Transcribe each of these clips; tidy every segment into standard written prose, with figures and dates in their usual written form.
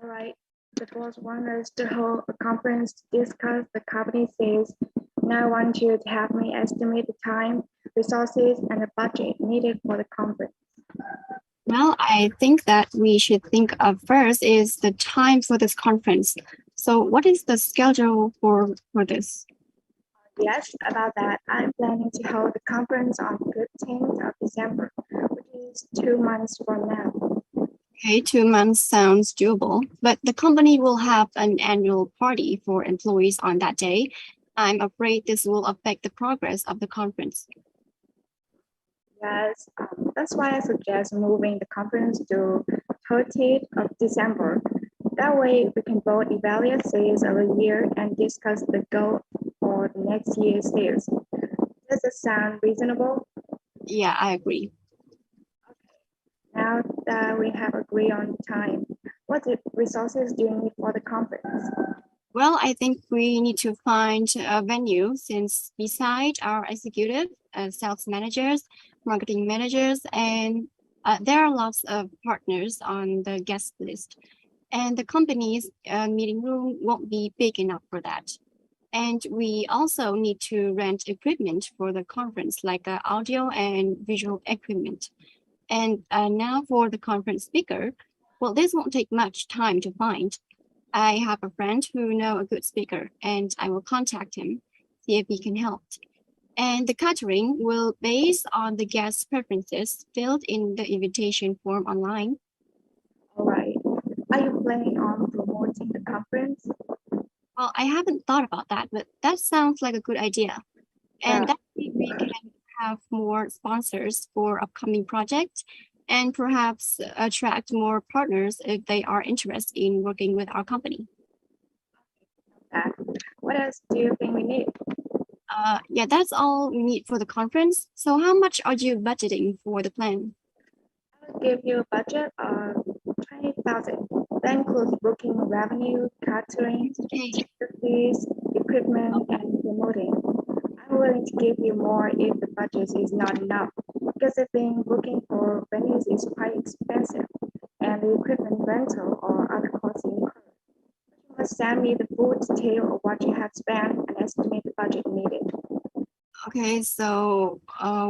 All right. The boss wants us to hold a conference to discuss the company sales. Now I want you to help me estimate the time, resources, and the budget needed for the conference. Well, I think that we should think of first is the time for this conference. So what is the schedule for this? Yes, about that, I'm planning to hold the conference on 15th of December, which is 2 months from now. Okay, 2 months sounds doable, but the company will have an annual party for employees on that day. I'm afraid this will affect the progress of the conference. Yes, that's why I suggest moving the conference to 30th of December. That way, we can both evaluate sales of a year and discuss the goal for the next year's sales. Does it sound reasonable? Yeah, I agree. Now that we have agreed on time, what resources do you need for the conference? Well, I think we need to find a venue since beside our executive, sales managers, marketing managers, and there are lots of partners on the guest list. And the company's meeting room won't be big enough for that. And we also need to rent equipment for the conference, like audio and visual equipment. And now for the conference speaker, well, this won't take much time to find. I have a friend who know a good speaker, and I will contact him, see if he can help. And the catering will base on the guest preferences filled in the invitation form online. All right. Are you planning on promoting the conference? Well, I haven't thought about that, but that sounds like a good idea. And that way we can have more sponsors for upcoming projects and perhaps attract more partners if they are interested in working with our company. What else do you think we need? Yeah, that's all we need for the conference. So how much are you budgeting for the plan? I'll give you a budget of 20,000. That includes booking revenue, catering, fees, equipment, and promoting. I'm willing to give you more if the budget is not enough, because I think booking for venues is quite expensive, and the equipment rental or other costs incurred. You must send me the full detail of what you have spent and estimate the budget needed. Okay, so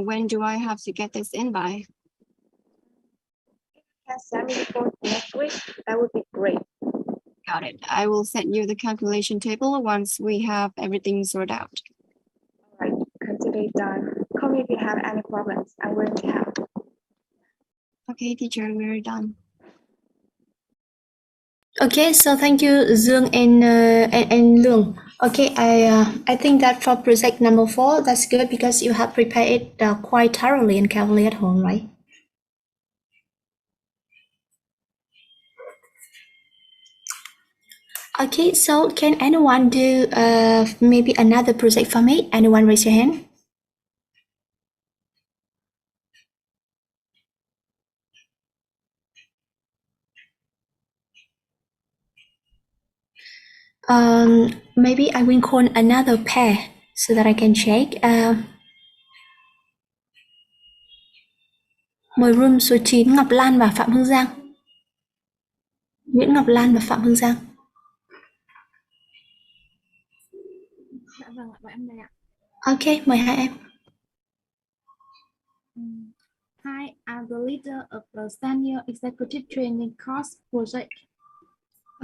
when do I have to get this in by? Can send me the report next week, that would be great. Got it. I will send you the calculation table once we have everything sorted out. All right, consider it done. Call me if you have any problems. I'm willing to help. Okay, teacher, we're done. Okay, so thank you, Dương and Lương. Okay, I think that for project number 4, that's good because you have prepared it quite thoroughly and carefully at home, right? Okay, so can anyone do maybe another project for me? Anyone raise your hand? Maybe I will call another pair so that I can check. Mời room số 9 Ngọc Lan và Phạm Hương Giang. Nguyễn Ngọc Lan và Phạm Hương Giang. Dạ vâng ạ, em đây ạ. Ok, mời hai em. Hi, I'm the leader of the Senior Executive Training Course project.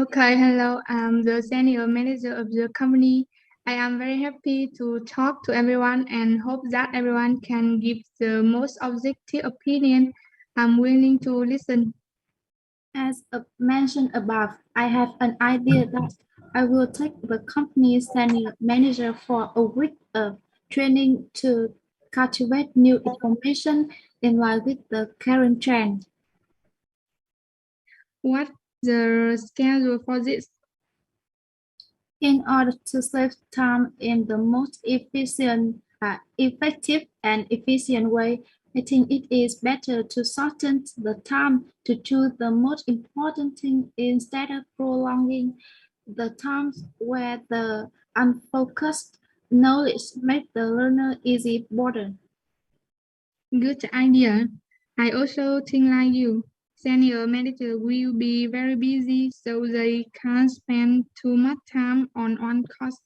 Okay, hello, I'm the senior manager of the company. I am very happy to talk to everyone and hope that everyone can give the most objective opinion. I'm willing to listen. As mentioned above, I have an idea that I will take the company's senior manager for a week of training to cultivate new information in line with the current trend. What's the schedule for this? In order to save time in the most efficient, effective and efficient way, I think it is better to shorten the time to choose the most important thing instead of prolonging the times where the unfocused knowledge makes the learner easy bored. Good idea. I also think like you. senior manager will be very busy, so they can't spend too much time on one cost,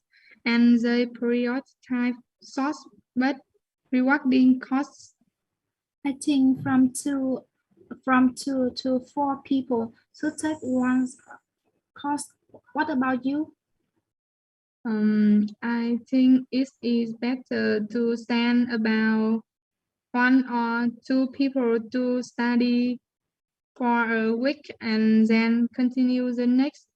and they prioritize short but rewarding costs. I think from two to four people to take one's course. What about you? I think it is better to send about 1 or 2 people to study for a week and then continue the next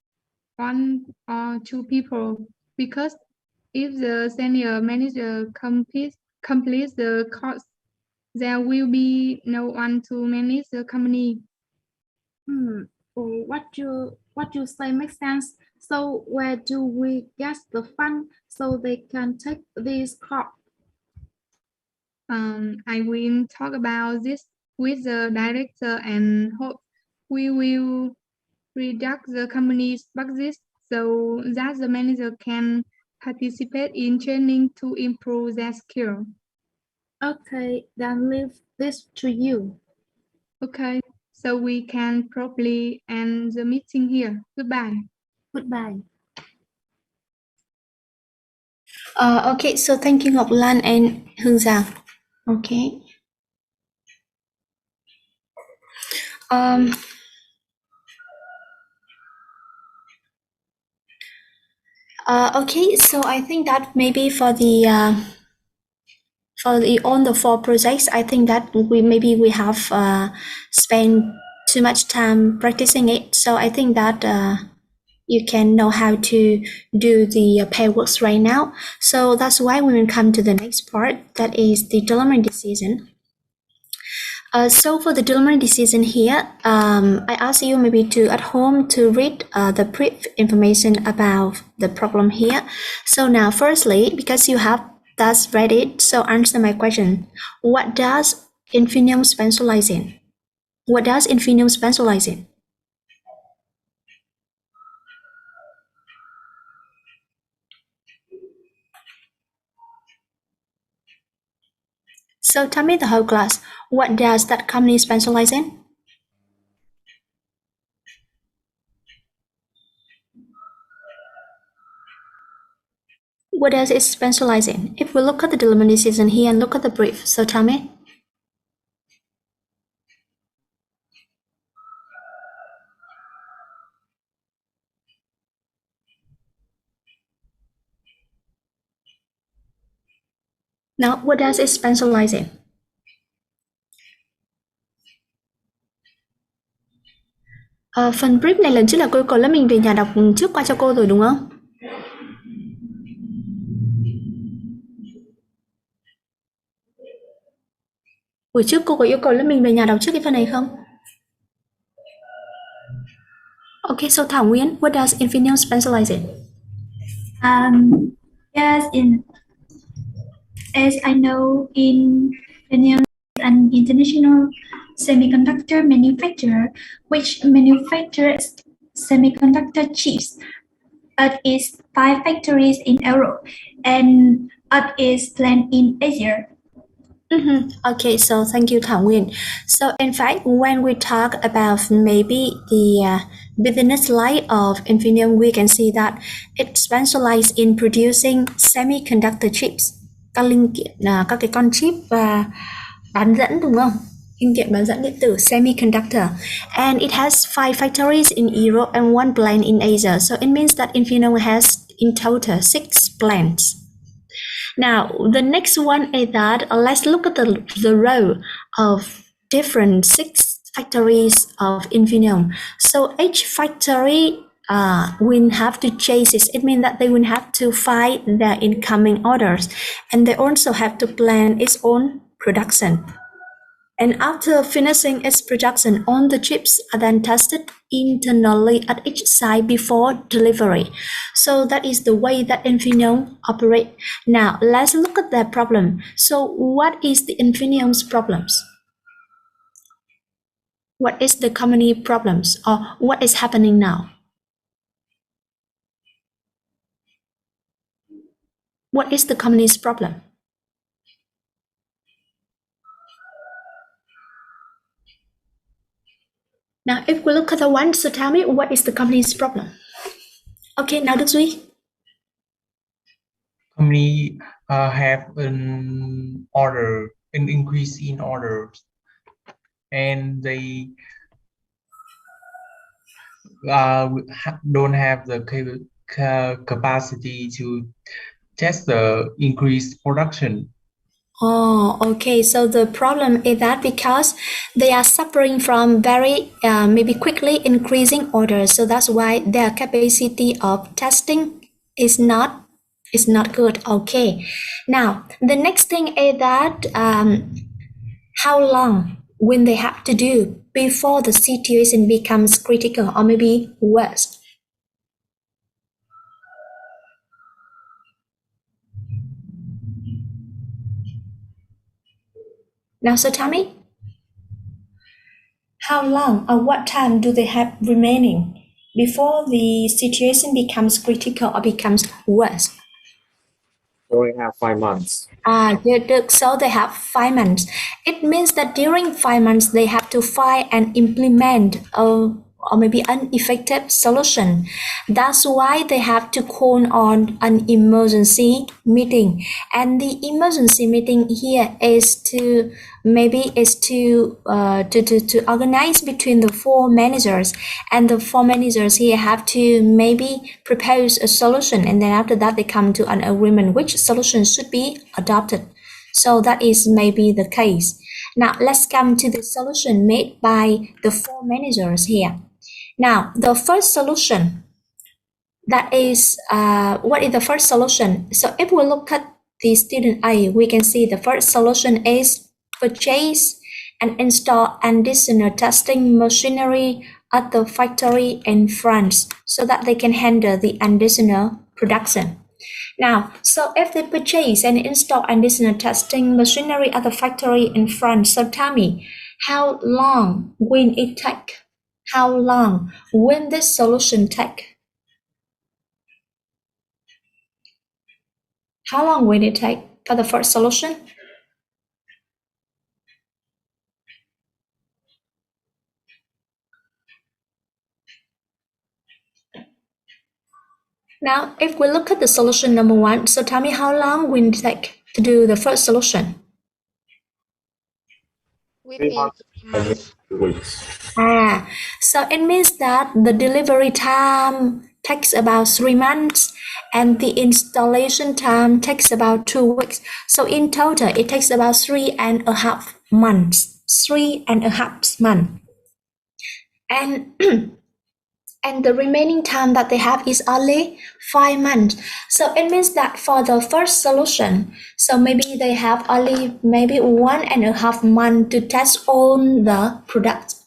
1 or 2 people, because if the senior manager completes the course, there will be no one to manage the company. Oh, what you say makes sense. So where do we get the fund so they can take this course? I will talk about this with the director and hope we will reduce the company's budget so that the manager can participate in training to improve their skill. Okay, then leave this to you. Okay, so we can probably end the meeting here. Goodbye. Goodbye. Okay, so thank you Ngọc Lan and Hương Giang. Okay. Um, okay, so I think that maybe for the on the 4 projects, I think that we have spent too much time practicing it. So I think that you can know how to do the pair works right now. So that's why we will come to the next part, that is the delivery decision. So for the delivery decision here, I ask you maybe to at home to read the brief information about the problem here. So now firstly, because you have thus read it, so answer my question. What does Infinium specialize in? What does Infinium specialize in? So tell me the whole class, what does that company specialize in? What does it specialize in? If we look at the delivery decision here and look at the brief, so tell me. Now, what does it specialize in? Phần brief này lần trước là cô có lớp mình về nhà đọc trước qua cho cô rồi đúng không? Buổi trước cô có yêu cầu lớp mình về nhà đọc trước cái phần này không? Okay, so Thảo Nguyên, what does Infinium specialize in? Yes, as I know, Infineon is an international semiconductor manufacturer which manufactures semiconductor chips. It is 5 factories in Europe and it is planned in Asia. Okay, so thank you, Thảo Nguyên. So in fact, when we talk about maybe the business line of Infinium, we can see that it specializes in producing semiconductor chips, các linh kiện, các cái con chip và bán dẫn đúng không? Linh kiện bán dẫn điện tử semiconductor, and it has 5 factories in Europe and 1 plant in Asia. So it means that Infinium has in total 6 plants. Now, the next one is that let's look at the row of different 6 factories of Infinium. So each factory will have to chase it. It means that they will have to find their incoming orders, and they also have to plan its own production. And after finishing its production, all the chips are then tested internally at each site before delivery. So that is the way that Infinium operates. Now, let's look at their problem. So what is the Infinium's problems? What is the company problems, or what is happening now? What is the company's problem? Now, if we look at the one, so tell me what is the company's problem? Okay, now Đức Duy. Company have an increase in orders, and they don't have the capacity to test the increased production. Oh, okay. So the problem is that because they are suffering from very maybe quickly increasing orders, so that's why their capacity of testing is not good. Okay. Now the next thing is that how long will they have to do before the situation becomes critical or maybe worse? Now, so tell me, how long or what time do they have remaining before the situation becomes critical or becomes worse? We only have 5 months. So they have 5 months. It means that during 5 months they have to find and implement or maybe an effective solution. That's why they have to call on an emergency meeting. And the emergency meeting here is to organize between the four managers, and the four managers here have to maybe propose a solution, and then after that they come to an agreement which solution should be adopted. So that is maybe the case. Now let's come to the solution made by the four managers here. Now the first solution, that is what is the first solution? So if we look at the student A, we can see the first solution is purchase and install additional testing machinery at the factory in France so that they can handle the additional production. Now, so if they purchase and install additional testing machinery at the factory in France, so tell me, how long will it take? How long will this solution take? How long will it take for the first solution? Now, if we look at the solution number one, so tell me how long will it take to do the first solution? Within 3 months. Weeks. So it means that the delivery time takes about 3 months and the installation time takes about 2 weeks. So in total, it takes about 3.5 months. 3.5 months. And and the remaining time that they have is only 5 months. So it means that for the first solution, so maybe they have only maybe 1.5 months to test all the products.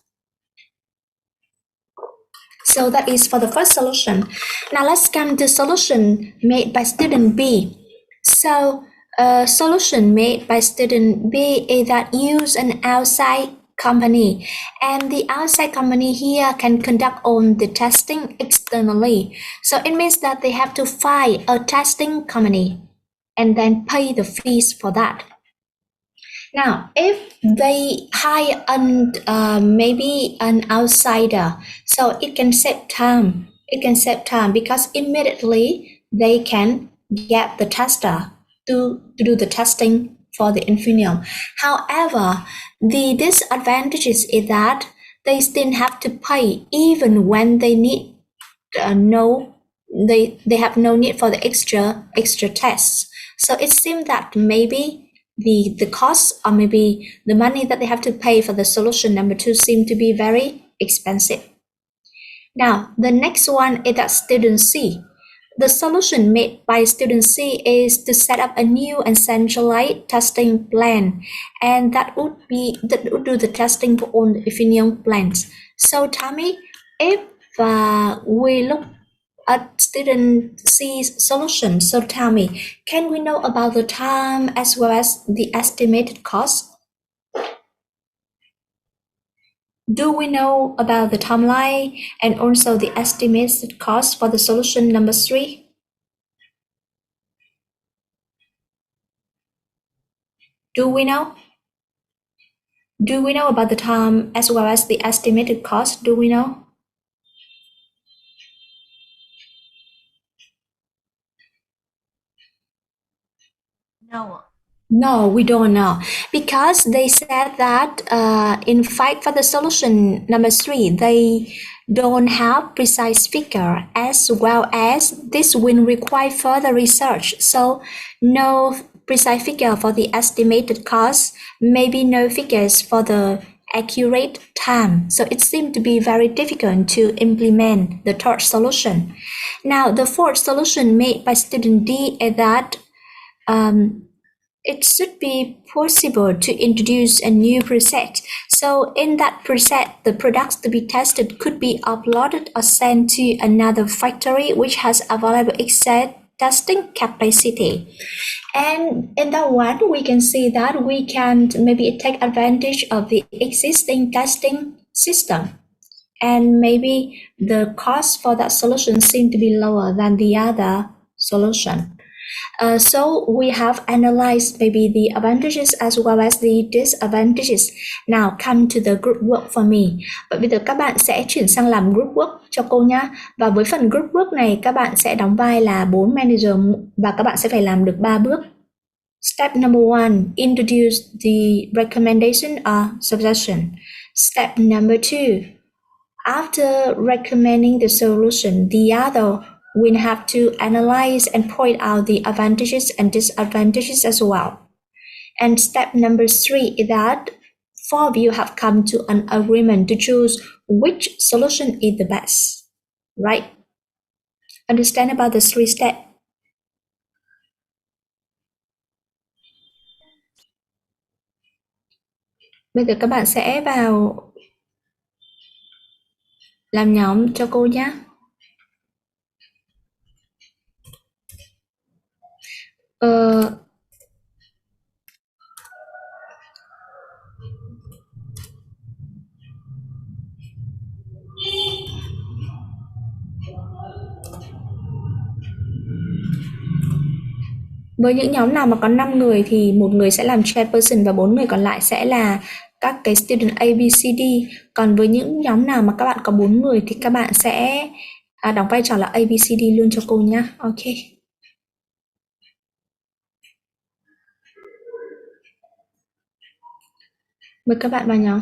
So that is for the first solution. Now let's come to solution made by student B. So a solution made by student B is that use an outside company, and the outside company here can conduct all the testing externally. So it means that they have to find a testing company and then pay the fees for that. Now, if they hire maybe an outsider, so it can save time. It can save time because immediately they can get the tester to do the testing for the Infineon. However, the disadvantages is that they still have to pay even when they need they have no need for the extra tests. So it seems that maybe the cost or maybe the money that they have to pay for the solution number two seem to be very expensive. Now, the next one is that student C. The solution made by student C is to set up a new and centralized testing plan, and that would do the testing for all the Infineon plants. So tell me, if we look at student C's solution, so tell me, can we know about the time as well as the estimated cost? Do we know about the timeline and also the estimated cost for the solution number 3? Do we know? Do we know about the time as well as the estimated cost? Do we know? No. No, we don't know because they said that in fact for the solution number 3, they don't have precise figure as well as this will require further research. So no precise figure for the estimated cost, maybe no figures for the accurate time. So it seemed to be very difficult to implement the third solution. Now the fourth solution made by student D is that it should be possible to introduce a new preset. So in that preset, the products to be tested could be uploaded or sent to another factory which has available exact testing capacity. And in that one, we can see that we can maybe take advantage of the existing testing system. And maybe the cost for that solution seem to be lower than the other solution. So we have analyzed maybe the advantages as well as the disadvantages. Now come to the group work for me. Vậy bây giờ các bạn sẽ chuyển sang làm group work cho cô nhá. Và với phần group work này các bạn sẽ đóng vai là 4 manager và các bạn sẽ phải làm được 3 bước. Step number 1, introduce the recommendation or suggestion. Step number 2, after recommending the solution, the other will have to analyze and point out the advantages and disadvantages as well. And step number 3 is that 4 of you have come to an agreement to choose which solution is the best, right? Understand about the 3 steps? Bây giờ các bạn sẽ vào làm nhóm cho cô nhé. Với những nhóm nào mà có 5 người thì một người sẽ làm chairperson và 4 người còn lại sẽ là các cái student A, B, C, D. Còn với những nhóm nào mà các bạn có 4 người thì các bạn sẽ đóng vai trò là A, B, C, D luôn cho cô nhé. Ok. Mời các bạn vào nhóm.